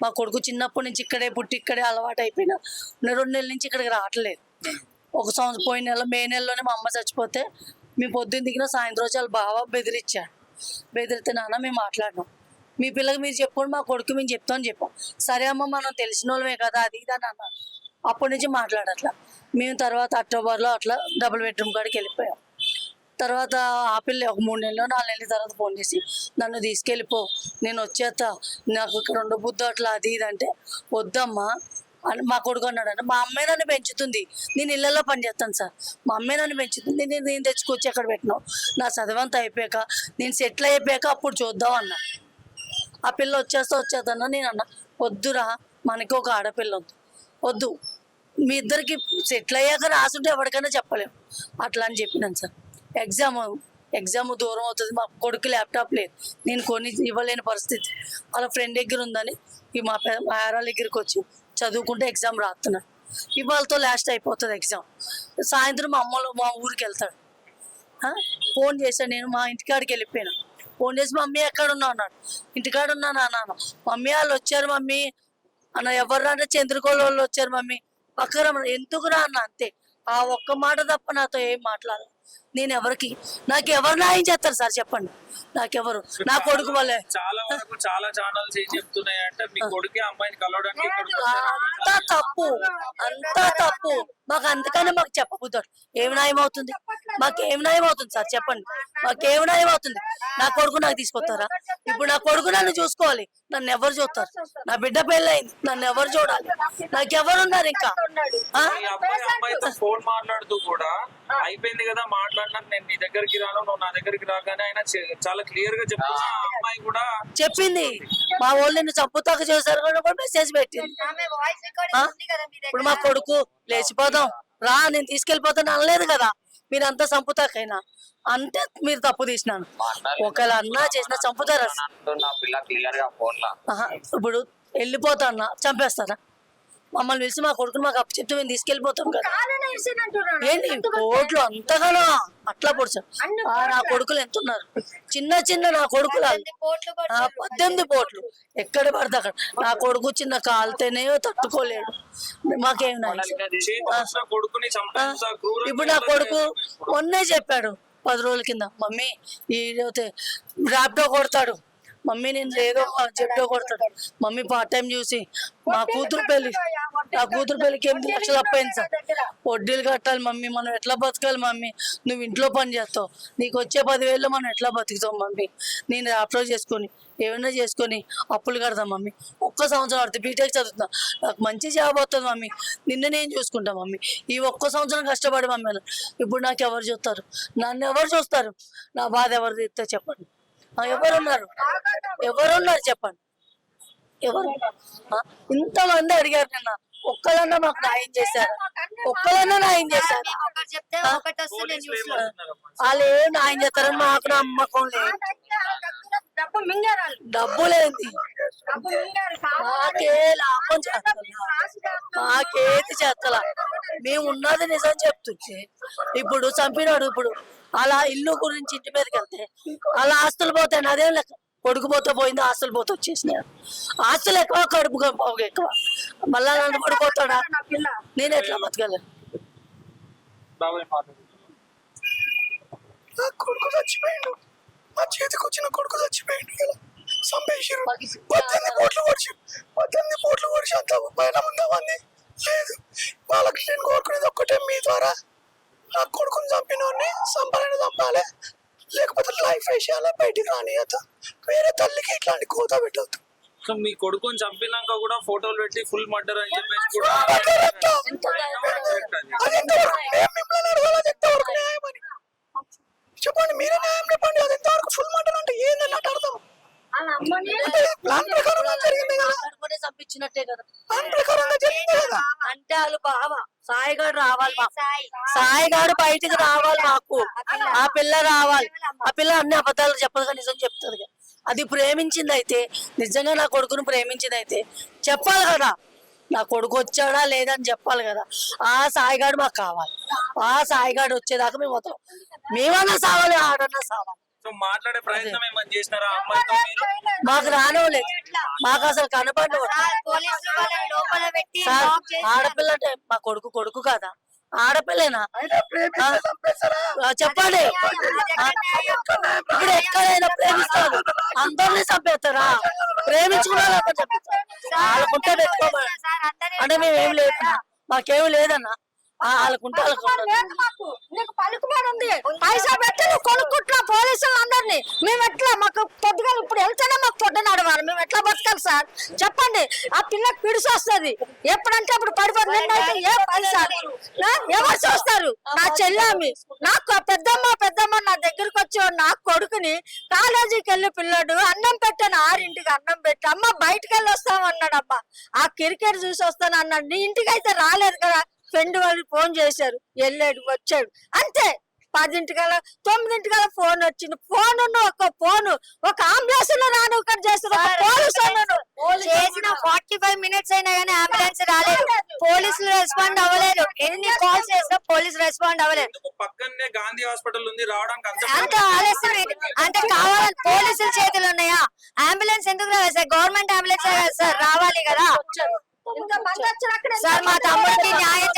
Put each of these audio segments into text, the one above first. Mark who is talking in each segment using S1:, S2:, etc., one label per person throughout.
S1: మా కొడుకు చిన్నప్పటి నుంచి ఇక్కడే పుట్టి ఇక్కడే అలవాటు అయిపోయినా 2 నెలల నుంచి ఇక్కడికి రావట్లేదు. ఒక సంవత్సరం పోయిన నెల మే నెలలోనే మా అమ్మ చచ్చిపోతే మేము పొద్దున్న దిగిన సాయంత్రం వచ్చి వాళ్ళ బావ బెదిరించాడు. బెదిరితే నాన్న మేము మాట్లాడినాం, మీ పిల్లకి మీరు చెప్పుకోండి, మా కొడుకు మేము చెప్తామని చెప్పాం. సరే అమ్మ మనం తెలిసిన వాళ్ళమే కదా అది ఇది అని అన్నారు. అప్పటి నుంచి మాట్లాడట్లా. మేము తర్వాత అక్టోబర్లో అట్లా డబుల్ బెడ్రూమ్ కాడికి వెళ్ళిపోయాం. తర్వాత ఆ పిల్ల ఒక 3 నెలలు 4 నెలల తర్వాత ఫోన్ చేసి నన్ను తీసుకెళ్ళిపో, నేను వచ్చేస్తా, నాకు ఇక్కడ ఉండబుద్దు అట్లా అది ఇది అంటే వద్దమ్మా అని మా కొడుకు అన్నాడు. అంటే మా అమ్మాయి నన్ను పెంచుతుంది, నేను ఇళ్ళల్లో పని చేస్తాను సార్, మా అమ్మాయి నన్ను పెంచుతుంది, నేను తెచ్చుకొచ్చి అక్కడ పెట్టినావు, నా చదవంతా అయిపోయాక నేను సెటిల్ అయిపోయాక అప్పుడు చూద్దాం అన్నా. ఆ పిల్ల వచ్చేస్తాను నేను అన్నా వద్దురా, మనకి ఒక ఆడపిల్ల వద్దు, మీ ఇద్దరికి సెటిల్ అయ్యాక రాసుంటే ఎవరికైనా చెప్పలేము అట్లా అని చెప్పినాను సార్. ఎగ్జామ్ దూరం అవుతుంది, మా కొడుకు ల్యాప్టాప్ లేదు, నేను కొని ఇవ్వలేని పరిస్థితి, వాళ్ళ ఫ్రెండ్ దగ్గర ఉందని మా ఆరాల దగ్గరికి వచ్చి చదువుకుంటే ఎగ్జామ్ రాస్తున్నాను. ఇవాళతో లాస్ట్ అయిపోతుంది ఎగ్జామ్. సాయంత్రం మా ఊరికి వెళ్తాడు. ఫోన్ చేశాను, నేను మా ఇంటికాడికి వెళ్ళిపోయాను. ఫోన్ చేసి మమ్మీ ఎక్కడ ఉన్నావు అన్నాడు. ఇంటికాడ ఉన్నాను అన్నాను. మమ్మీ వాళ్ళు వచ్చారు మమ్మీ అన్న. ఎవరు అంటే చంద్రకోళ వాళ్ళు వచ్చారు మమ్మీ, పక్కన ఎందుకు రా అన్న. అంతే, ఆ ఒక్క మాట తప్ప నాతో ఏం మాట్లాడాలి. నేను ఎవరికి, నాకు ఎవరు న్యాయం చేస్తారు సార్ చెప్పండి, నాకెవరు, నా కొడుకు వల్లే.
S2: చాలా ఛానల్స్ ఏం చెప్తున్నాయి అంటే మీ కొడుకు అమ్మాయిని కలవడానికి
S1: అంతా తప్పు. మాకు అందుకనే మాకు చెప్పబుద్ధాడు. ఏమి న్యాయం అవుతుంది, మాకేం న్యాయం అవుతుంది సార్ చెప్పండి, మాకేం న్యాయం అవుతుంది. నా కొడుకు నాకు తీసుకొస్తారా? ఇప్పుడు నా కొడుకు నన్ను చూసుకోవాలి, నన్ను ఎవరు చూస్తారు? నా బిడ్డ పెళ్ళయింది, నన్ను ఎవరు చూడాలి? నాకెవరు ఉన్నారు ఇంకా?
S2: ఫోన్ మాట్లాడుతూ కూడా అయిపోయింది కదా మాట్లాడినా, నేను నీ దగ్గరికి రాను, నువ్వు నా దగ్గరికి రాగానే ఆయన చాలా క్లియర్ గా చెప్తున్నా. అమ్మాయి కూడా చెప్పింది
S1: మా వాళ్ళు నిన్ను చంపుతాక చేశారు కూడా మెసేజ్ పెట్టింది. ఇప్పుడు మా కొడుకు లేచిపోదాం రా నేను తీసుకెళ్ళిపోతాను అనలేదు కదా, మీరంతా చంపుతాకైనా అంటే మీరు తప్పు తీసినాను. ఒకవేళ అన్నా చేసిన చంపుతారా? ఇప్పుడు వెళ్ళిపోతా అన్నా చంపేస్తారా? మమ్మల్ని పిలిచి మా కొడుకుని మాకు అప్పు చెప్తే మేము తీసుకెళ్ళిపోతాం కదా. ఏంటి కోట్లు అంతగానో అట్లా పొడిచారు. నా కొడుకులు ఎంత ఉన్నారు, చిన్న నా కొడుకులు 18 కోట్లు ఎక్కడ పడితే అక్కడ. నా కొడుకు చిన్న కాలితేనే తట్టుకోలేడు. మాకేం ఇప్పుడు నా కొడుకు మొన్నే చెప్పాడు 10 రోజుల కింద, మమ్మీ ఈ ర్యాప్టో కొడతాడు మమ్మీ, నేను ఏదో చెప్తూ కొడతాడు మమ్మీ, పార్ట్ టైం చూసి నా కూతురు పెళ్లికి 8 లక్షలు అప్పయింది సార్, వడ్డీలు కట్టాలి మమ్మీ, మనం ఎట్లా బతకాలి మమ్మీ, నువ్వు ఇంట్లో పని చేస్తావు, నీకు వచ్చే 10,000 మనం ఎట్లా బతుకుతాం మమ్మీ, నేను ర్యాప్టో చేసుకొని ఏమైనా చేసుకొని అప్పులు కడతాం మమ్మీ, ఒక్క సంవత్సరం పడుతుంది, బీటెక్ చదువుతున్నా, నాకు మంచి జాబ్ అవుతుంది మమ్మీ, నిన్ను నేను చూసుకుంటా మమ్మీ, ఈ ఒక్క సంవత్సరం కష్టపడి మమ్మీ. ఇప్పుడు నాకు ఎవరు చూస్తారు? నన్ను ఎవరు చూస్తారు? నా బాధ ఎవరు తీస్తే చెప్పండి, ఎవరున్నారు చెప్పండి, ఎవరు? ఇంతమంది అడిగారు నిన్న, ఒక్కలన్నా మాకు న్యాయం చేశారు? ఒక్కలన్నా న్యాయం చేశారు? వాళ్ళు ఏం న్యాయం చేస్తారని మాకు నమ్మకం లేదు. డబ్బు లేదు, మాకే లాభం చేస్తలా, మాకేది చేస్తలా, మేము ఉన్నది నిజం చెప్తుంటే. ఇప్పుడు చంపినాడు, ఇప్పుడు అలా ఇల్లు గురించి ఇంటి మీదకి వెళ్తే అలా ఆస్తులు పోతాయి, అదేం లెక్క. కొడుకు పోతే పోయింది, ఆస్తులు పోతే వచ్చేసినాయి. ఆస్తులు ఎక్కువ, కడుపు ఎక్కువ, మళ్ళా నన్ను పడిపోతాడా? నేను ఎట్లా బతకలేను?
S3: కొడుకు చచ్చిపోయిండు, మా చేతికి వచ్చిన కొడుకు చచ్చిపోయిండు, ఇలా సంపేసారు. 18 కోట్లు వర్షి అంత పైన ఉందామని లేదు. వాళ్ళకి నేను కోరుకునేది ఒక్కటే, మీ ద్వారా నా కొడుకుని చంపినోడిని చంపాలి, లేకపోతే లైఫ్ వేసేయాలి, బయటికి రానియద్దు, వేరే తల్లికి ఇట్లాంటి కోత పెట్టద్దు.
S2: సో మీ కొడుకుని చంపినాక కూడా ఫోటోలు పెట్టి ఫుల్ మర్డర్ అని చెప్పేసి కూడా
S3: చెప్పండి, మీరే న్యాయం చెప్పండి. అది ఎంతవరకు ఫుల్ మర్డర్ అంటే ఏందన్నట్టు అర్థం? ప్లాన్ ప్రకారంగా జరిగింది కదా,
S1: చంపించినట్టే కదా,
S3: ప్లాన్ ప్రకారంగా జరిగింది కదా.
S1: అంటే వాళ్ళు బావా సాయిగాడు రావాలి, సాయిగాడు బయటికి రావాలి, మాకు ఆ పిల్ల రావాలి. ఆ పిల్ల అన్ని అబద్ధాలు చెప్పదుగా, నిజం చెప్తుంది. అది ప్రేమించింది అయితే, నిజంగా నా కొడుకును ప్రేమించింది అయితే చెప్పాలి కదా, నా కొడుకు వచ్చాడా లేదని చెప్పాలి కదా. ఆ సాయిగాడు మాకు కావాలి, ఆ సాయిగాడు వచ్చేదాకా మేము వస్తాం, మేమన్నా సావాలి, ఆడన్నా సావాలి.
S2: నువ్వు మాట్లాడే ప్రయత్నం ఏమని చేసినారా ఆ అమ్మాయితో మీరు?
S1: మాకు రానివ్వలేదు, మాకు అసలు కనపడదు.
S4: పోలీసులు వాళ్ళని లోపల పెట్టి
S1: సార్
S4: లాక్ చేసి
S1: ఆడపిల్ల అంటే మా కొడుకు కదా, ఆడపిల్లేనా?
S3: అయినా ప్రేమిస్తే చంపేస్తారా?
S1: చెప్పండి, ఇప్పుడు ఎక్కడైనా ప్రేమిస్తారు అందరినీ చంపేస్తారా? ప్రేమించుకున్నారు వాళ్ళకుంటే పెట్టుకోమని అంటే మేమేం లేదు, మాకేమి లేదన్నా. వాళ్ళకుంటే
S4: లేదు మాకు. నీకు పలుకుబడి ఉంది, పైసా పెట్టి నువ్వు కొనుక్కుంటున్నా పోలీసులు అందరినీ. మేము ఎట్లా, మాకు పొద్దుగా ఇప్పుడు వెళ్తేనే మాకు పొద్దు నడవాలి, మేము ఎట్లా బతకాలి సార్ చెప్పండి? ఆ పిల్లకి పిడిసి వస్తుంది, ఎప్పుడంటే అప్పుడు పడిపోతుంది. నిన్నైతే ఏ పని సార్ ఎవరు చూస్తారు? నా చెల్లామి, నాకు పెద్దమ్మ నా దగ్గరికి వచ్చి నా కొడుకుని కాలేజీకి వెళ్ళి పిల్లడు అన్నం పెట్టాను, 6ంటికి అన్నం పెట్టి అమ్మ బయటకు వెళ్ళి వస్తామన్నాడు. అమ్మ ఆ క్రికెట్ చూసి వస్తాను అన్నాడు. నీ ఇంటికి అయితే రాలేదు కదా, ఫ్రెండ్ వాళ్ళు ఫోన్ చేశారు, వెళ్ళాడు వచ్చాడు అంతే. 10ంటికల్లా 9ంటికల్లా ఫోన్ వచ్చింది. ఒక అంబులెన్స్ రాను చేసిన 45 minutes అయినా కానీ అంబులెన్స్ రాలేదు, పోలీసులు రెస్పాండ్ అవ్వలేదు. ఎన్ని కాల్స్ చేసినా పోలీసులు రెస్పాండ్ అవ్వలేదు.
S2: పక్కనే గాంధీ హాస్పిటల్ ఉంది, రావడానికి
S4: అంత ఆలస్యం అంటే కావాలని పోలీసుల చేతులు ఉన్నాయా? అంబులెన్స్ ఎందుకు రావాలి సార్? గవర్నమెంట్ అంబులెన్స్ సార్ రావాలి కదా సార్. మా తమ్ముడికి న్యాయం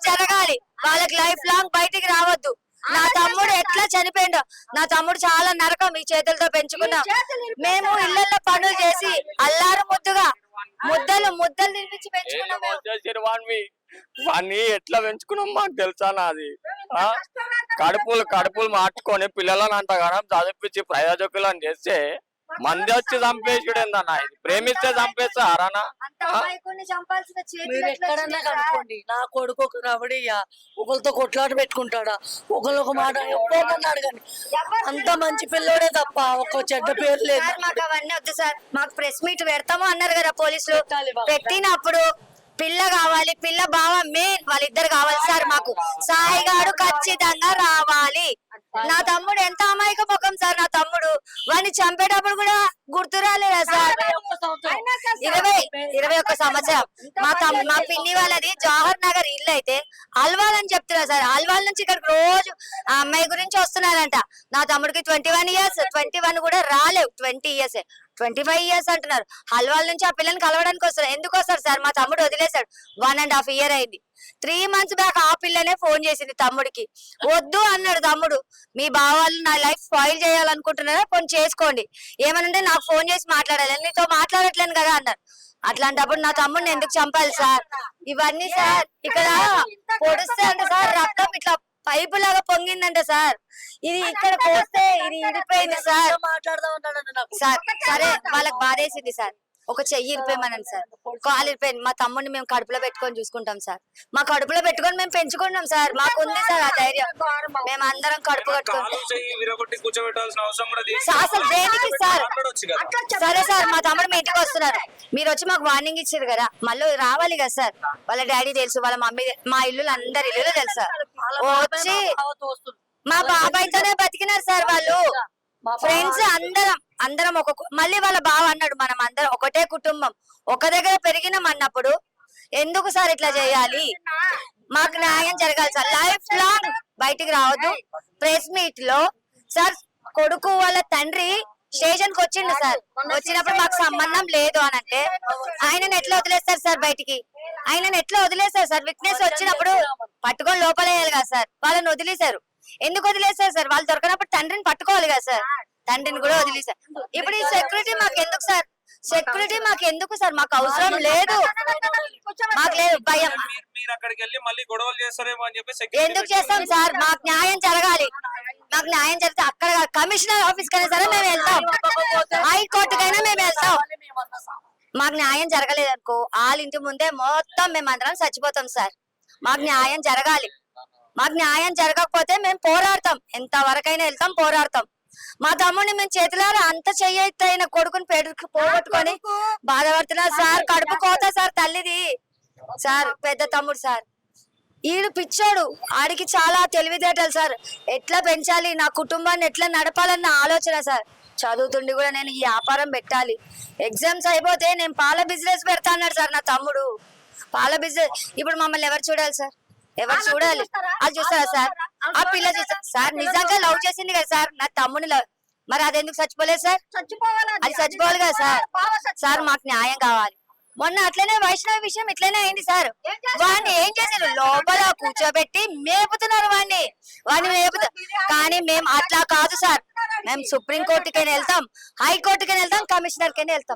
S4: జరగాలి, వాళ్ళకి లైఫ్ లాంగ్ బయటికి రావద్దు. నా తమ్ముడు ఎట్లా చనిపోయిండో, నా తమ్ముడు చాలా నరకం ఈ చేతులతో పెంచుకున్నాం. మేము ఇళ్లలో పనులు చేసి అల్లారు ముద్దలు తినిపించి పెంచుకున్నాం.
S5: వాడిని ఎట్లా పెంచుకున్నాం మాకు తెలుసా? నాది కడుపులు మార్చుకొని పిల్లలను అంతగానం చదివించి ప్రయోజకులను చేస్తే మంది వచ్చి చంపేసుడేందన్నా? ఇది ప్రేమిస్తే చంపేస్తారనా?
S1: మీరు ఎక్కడన్నా కనుక్కోండి, నా కొడుకు ఒక రవడియ్యా, ఒకరితో కొట్లాట పెట్టుకుంటాడా, ఒక మాట ఎవరన్నా అడగండి, అంత మంచి పిల్లోడే తప్ప ఒక చెడ్డ పేరు లేదు.
S4: మాకు అవన్నీ వద్దు సార్, మాకు ప్రెస్ మీట్ పెడతాము అన్నారు కదా పోలీసులు. పెట్టినప్పుడు పిల్ల కావాలి, పిల్ల బావ మెయిన్ వాళ్ళిద్దరు కావాలి సార్. మాకు సాయిగాడు ఖచ్చితంగా రావాలి. నా తమ్ముడు ఎంత అమాయక ముఖం సార్. నా తమ్ముడు వాడిని చంపేటప్పుడు కూడా గుర్తు రాలేదా సార్? 21 సంవత్సరం. మా పిన్ని వాళ్ళది జవహర్ నగర్ ఇల్లు అయితే అల్వాల్ అని చెప్తున్నారు సార్. అల్వాల్ నుంచి ఇక్కడికి రోజు ఆ అమ్మాయి గురించి వస్తున్నారంట. నా తమ్ముడికి 21 years, 21 కూడా రాలేవు, 20 years 25 years అంటున్నారు. హల్వాల్ నుంచి ఆ పిల్లని కలవడానికి వస్తారు. ఎందుకు వస్తారు సార్? మా తమ్ముడు వదిలేశాడు, 1.5 years అయింది. 3 months బ్యాక్ ఆ పిల్లనే ఫోన్ చేసింది తమ్ముడికి, వద్దు అన్నాడు తమ్ముడు. మీ బావాళ్ళు నా లైఫ్ స్పాయిల్ చేయాలనుకుంటున్నారా, కొంచెం చేసుకోండి, ఏమనంటే నాకు ఫోన్ చేసి మాట్లాడాలి, నీతో మాట్లాడట్లేను కదా అన్నారు. అట్లాంటప్పుడు నా తమ్ముడిని ఎందుకు చంపాలి సార్? ఇవన్నీ సార్ ఇక్కడ పొడిస్తే అంటే సార్ రక్తం ఇట్లా పైపు లాగా పొంగిందంట సార్. ఇది ఇక్కడ పోస్తే ఇది ఇడిపోయింది సార్. సార్ సరే వాళ్ళకి బాధేసింది సార్, ఒక చెయ్యి ఇరిపోయమనండి సార్, కాలు ఇరిపోయింది. మా తమ్ముడిని మేము కడుపులో పెట్టుకొని చూసుకుంటాం సార్. మా కడుపులో పెట్టుకొని మేము పెంచుకుంటాం సార్, మాకు ఉంది సార్ ఆ ధైర్యం. మేము అందరం కడుపు కట్టుకుంటాం. అసలు దేనికి సార్? సరే సార్, మా తమ్ముడు మీ ఇంటికి వస్తున్నారు, మీరు వచ్చి మాకు వార్నింగ్ ఇచ్చారు కదా, మళ్ళీ రావాలి కదా సార్. వాళ్ళ డాడీ తెలుసు, వాళ్ళ మమ్మీ, మా ఇల్లు అందరి ఇల్లు తెలుసు సార్. వచ్చి మా బాబాయ్తోనే బతికినారు సార్ వాళ్ళు, ఫ్రెండ్స్ అందరం మళ్ళీ వాళ్ళ బావ అన్నాడు, మనం అందరం ఒకటే కుటుంబం, ఒక దగ్గర పెరిగినాం అన్నప్పుడు ఎందుకు సార్ ఇట్లా చేయాలి? మాకు న్యాయం జరగాలి సార్, లైఫ్ లాంగ్ బయటికి రావద్దు. ప్రెస్ మీట్ లో సార్ కొడుకు వాళ్ళ తండ్రి స్టేషన్ కి వచ్చిండు సార్. వచ్చినప్పుడు మాకు సంబంధం లేదు అని అంటే ఆయనను ఎట్లా వదిలేస్తారు సార్ బయటికి? ఆయనను ఎట్లా వదిలేస్తారు సార్? విట్నెస్ వచ్చినప్పుడు పట్టుకొని లోపలేయాలి కదా సార్. వాళ్ళని వదిలేశారు. ఎందుకు వదిలేశారు సార్? వాళ్ళు దొరకనప్పుడు తండ్రిని పట్టుకోవాలి కదా సార్, తండ్రిని కూడా వదిలేశారు. ఇప్పుడు ఈ సెక్యూరిటీ మాకు ఎందుకు సార్? సెక్యూరిటీ మాకు ఎందుకు సార్? మాకు అవసరం లేదు, మాకు లేదు భయం. ఎందుకు చేస్తాం సార్? మాకు న్యాయం జరగాలి, మాకు న్యాయం జరిగితే అక్కడ కమిషనర్ ఆఫీస్ కైనా సరే మేము వెళ్తాం, హైకోర్టుకైనా మేము వెళ్తాం. మాకు న్యాయం జరగలేదు అనుకో, వాళ్ళ ఇంటి ముందే మొత్తం మేము అందరం చచ్చిపోతాం సార్. మాకు న్యాయం జరగాలి, మాకు న్యాయం జరగకపోతే మేము పోరాడతాం, ఎంత వరకైనా వెళ్తాం, పోరాడతాం. మా తమ్ముడిని మేము చేతులారా అంత చెయ్యైన కొడుకుని పోగొట్టుకొని బాధపడుతున్నారు సార్. కడుపు కోత సార్ తల్లిది సార్, పెద్ద తమ్ముడు సార్. ఈడు పిచ్చోడు, ఆడికి చాలా తెలివితేటలు సార్. ఎట్లా పెంచాలి, నా కుటుంబాన్ని ఎట్లా నడపాలన్న ఆలోచన సార్. చదువుతుండి కూడా నేను ఈ వ్యాపారం పెట్టాలి, ఎగ్జామ్స్ అయిపోతే నేను పాల బిజినెస్ పెడతా అన్నాడు సార్ నా తమ్ముడు. పాల బిజినెస్ ఇప్పుడు మమ్మల్ని ఎవరు చూడాలి సార్? ఎవరు చూడాలి? అది చూస్తారా సార్? ఆ పిల్ల చూస్తా సార్, నిజంగా లవ్ చేసింది కదా సార్ నా తమ్ముని లవ్, మరి అది ఎందుకు చచ్చిపోలేదు సార్? అది చచ్చిపోవాలి కదా సార్? సార్ మాకు న్యాయం కావాలి. మొన్న అట్లనే వైష్ణవి విషయం ఇట్లనే అయింది సార్. వాడిని ఏం చేశారు? లోపల కూర్చోబెట్టి మేపుతున్నారు వాడిని మేపుతారు. కానీ మేము అట్లా కాదు సార్, మేము సుప్రీం కోర్టుకైనా వెళ్తాం, హైకోర్టుకైనా వెళ్తాం, కమిషనర్ కైనా వెళ్తాం.